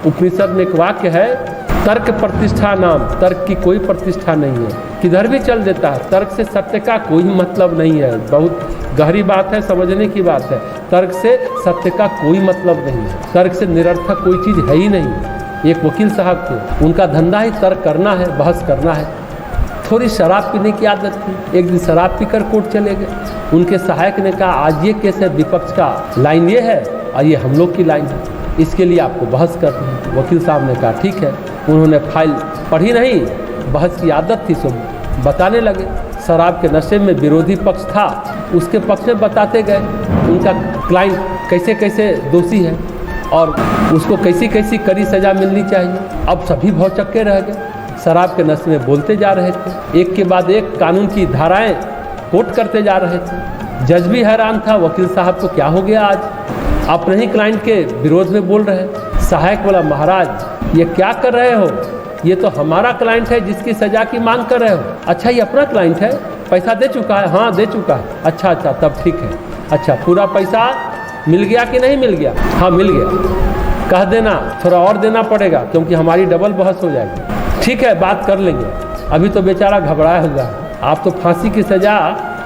उपनिषद में एक वाक्य है, तर्क प्रतिष्ठा नाम, तर्क की कोई प्रतिष्ठा नहीं है, किधर भी चल देता है। तर्क से सत्य का कोई मतलब नहीं है। बहुत गहरी बात है, समझने की बात है। तर्क से सत्य का कोई मतलब नहीं है। तर्क से निरर्थक कोई चीज़ है ही नहीं। एक वकील साहब थे, उनका धंधा ही तर्क करना है, बहस करना है। थोड़ी शराब पीने की आदत थी, एक दिन शराब पीकर कोर्ट चले गए। उनके सहायक ने कहा, आज ये केस है, विपक्ष का लाइन ये है और ये हम लोग की लाइन है, इसके लिए आपको बहस करनी है। वकील साहब ने कहा ठीक है। उन्होंने फाइल पढ़ी नहीं, बहस की आदत थी, सो बताने लगे। शराब के नशे में विरोधी पक्ष था, उसके पक्ष में बताते गए उनका क्लाइंट कैसे कैसे दोषी है और उसको कैसी कैसी कड़ी सज़ा मिलनी चाहिए। अब सभी भौचक्के रह गए, शराब के नशे में बोलते जा रहे थे, एक के बाद एक कानून की धाराएं कोट करते जा रहे थे। जज भी हैरान था, वकील साहब को क्या हो गया, आज अपने ही क्लाइंट के विरोध में बोल रहे हैं। सहायक बोला, महाराज ये क्या कर रहे हो, ये तो हमारा क्लाइंट है जिसकी सज़ा की मांग कर रहे हो। अच्छा, ये अपना क्लाइंट है, पैसा दे चुका है? हाँ दे चुका है। अच्छा अच्छा, तब ठीक है। अच्छा, पूरा पैसा मिल गया कि नहीं मिल गया? हाँ मिल गया। कह देना थोड़ा और देना पड़ेगा क्योंकि हमारी डबल बहस हो जाएगी। ठीक है, बात कर लेंगे। अभी तो बेचारा घबराया हुआ है, आप तो फांसी की सज़ा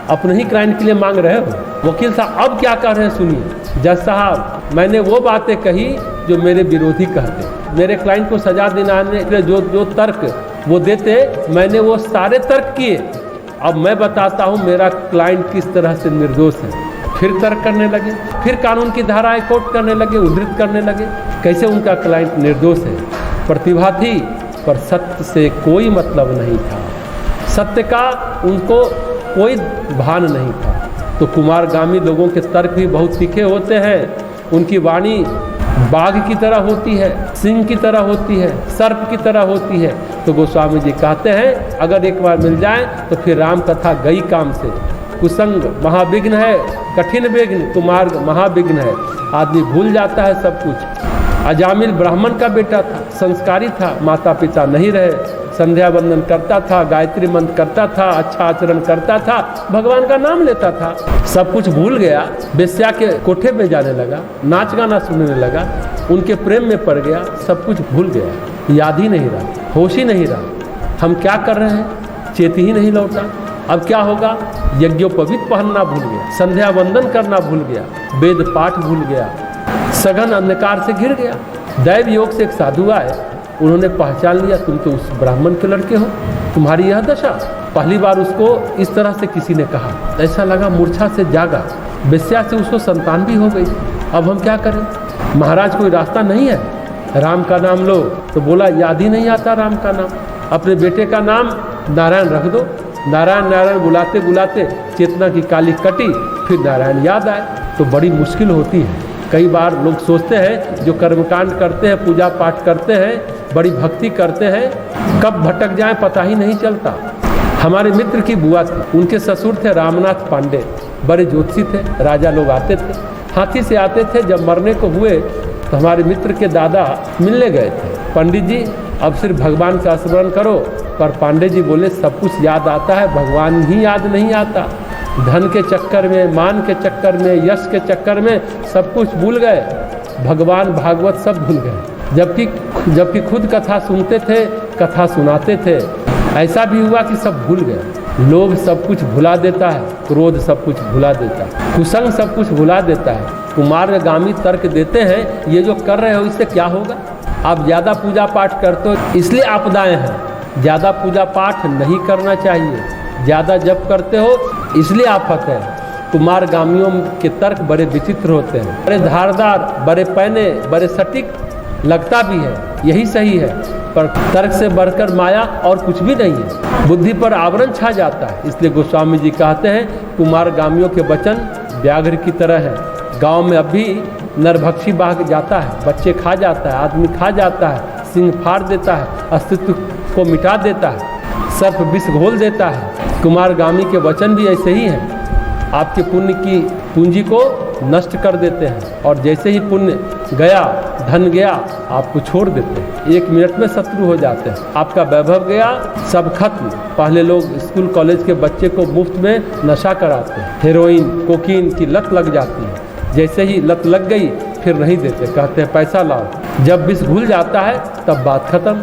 अपने ही क्लाइंट के लिए मांग रहे हो। वकील साहब अब क्या कर रहे हैं सुनिए। जज साहब, मैंने वो बातें कही जो मेरे विरोधी कहते, मेरे क्लाइंट को सजा दिलाने के जो तर्क वो देते, मैंने वो सारे तर्क किए। अब मैं बताता हूँ मेरा क्लाइंट किस तरह से निर्दोष है। फिर तर्क करने लगे, फिर कानून की धाराएं कोट करने लगे, उद्धृत करने लगे कैसे उनका क्लाइंट निर्दोष है। प्रतिभा थी पर सत्य से कोई मतलब नहीं था, सत्य का उनको कोई भान नहीं था। तो कुमारगामी लोगों के तर्क भी बहुत तीखे होते हैं, उनकी वाणी बाघ की तरह होती है, सिंह की तरह होती है, सर्प की तरह होती है। तो गोस्वामी जी कहते हैं, अगर एक बार मिल जाए तो फिर राम कथा गई काम से। कुसंग महाविघ्न है, कठिन विघ्न, कुमार्ग महाविघ्न है। आदमी भूल जाता है सब कुछ। अजामिल ब्राह्मण का बेटा था, संस्कारी था, माता पिता नहीं रहे, संध्या वंदन करता था, गायत्री मंत्र करता था, अच्छा आचरण करता था, भगवान का नाम लेता था। सब कुछ भूल गया, वेश्या के कोठे में जाने लगा, नाच गाना सुनने लगा, उनके प्रेम में पड़ गया, सब कुछ भूल गया, याद ही नहीं रहा, होश ही नहीं रहा। हम क्या कर रहे हैं, चेत ही नहीं लौटा। अब क्या होगा, यज्ञोपवीत पहनना भूल गया, संध्या वंदन करना भूल गया, वेद पाठ भूल गया, सघन अंधकार से घिर गया। दैव योग से एक साधु आए, उन्होंने पहचान लिया, तुम तो उस ब्राह्मण के लड़के हो, तुम्हारी यह दशा। पहली बार उसको इस तरह से किसी ने कहा, ऐसा लगा मूर्छा से जागा। वेश्या से उसको संतान भी हो गई। अब हम क्या करें, महाराज कोई रास्ता नहीं है, राम का नाम लो। तो बोला, याद ही नहीं आता राम का नाम, अपने बेटे का नाम नारायण रख दो। नारायण नारायण बुलाते बुलाते चेतना की काली कटी, फिर नारायण याद आए। तो बड़ी मुश्किल होती है। कई बार लोग सोचते हैं जो कर्मकांड करते हैं, पूजा पाठ करते हैं, बड़ी भक्ति करते हैं, कब भटक जाएं पता ही नहीं चलता। हमारे मित्र की बुआ थी, उनके ससुर थे रामनाथ पांडे, बड़े ज्योतिषी थे, राजा लोग आते थे, हाथी से आते थे। जब मरने को हुए तो हमारे मित्र के दादा मिलने गए थे, पंडित जी अब सिर्फ भगवान का स्मरण करो। पर पांडे जी बोले, सब कुछ याद आता है, भगवान ही याद नहीं आता। धन के चक्कर में, मान के चक्कर में, यश के चक्कर में सब कुछ भूल गए, भगवान भागवत सब भूल गए। जबकि खुद कथा सुनते थे, कथा सुनाते थे। ऐसा भी हुआ कि सब भूल गए। लोभ सब कुछ भुला देता है, क्रोध सब कुछ भुला देता है, कुसंग सब कुछ भुला देता है। कुमारगामी तर्क देते हैं, ये जो कर रहे हो इससे क्या होगा। आप ज़्यादा पूजा पाठ करते हो इसलिए आपदाएं हैं, ज़्यादा पूजा पाठ नहीं करना चाहिए। ज़्यादा जप करते हो इसलिए आफत है। कुमारगामियों के तर्क बड़े विचित्र होते हैं, बड़े धारदार, बड़े पैने, बड़े सटीक लगता भी है, यही सही है, पर तर्क से बढ़कर माया और कुछ भी नहीं है। बुद्धि पर आवरण छा जाता है। इसलिए गोस्वामी जी कहते हैं, कुमारगामियों के वचन व्याघ्र की तरह है, गांव में अब भी नरभक्षी बाघ जाता है, बच्चे खा जाता है, आदमी खा जाता है, सिंह फाड़ देता है, अस्तित्व को मिटा देता है, सर्प विष घोल देता है। कुमारगामी के वचन भी ऐसे ही हैं, आपके पुण्य की पूंजी को नष्ट कर देते हैं और जैसे ही पुण्य गया, धन गया, आपको छोड़ देते हैं, 1 मिनट में शत्रु हो जाते हैं। आपका वैभव गया, सब खत्म। पहले लोग स्कूल कॉलेज के बच्चे को मुफ्त में नशा कराते हैं, हेरोइन कोकीन की लत लग जाती है, जैसे ही लत लग गई फिर नहीं देते, कहते हैं पैसा लाओ। जब विष घुल जाता है तब बात खत्म।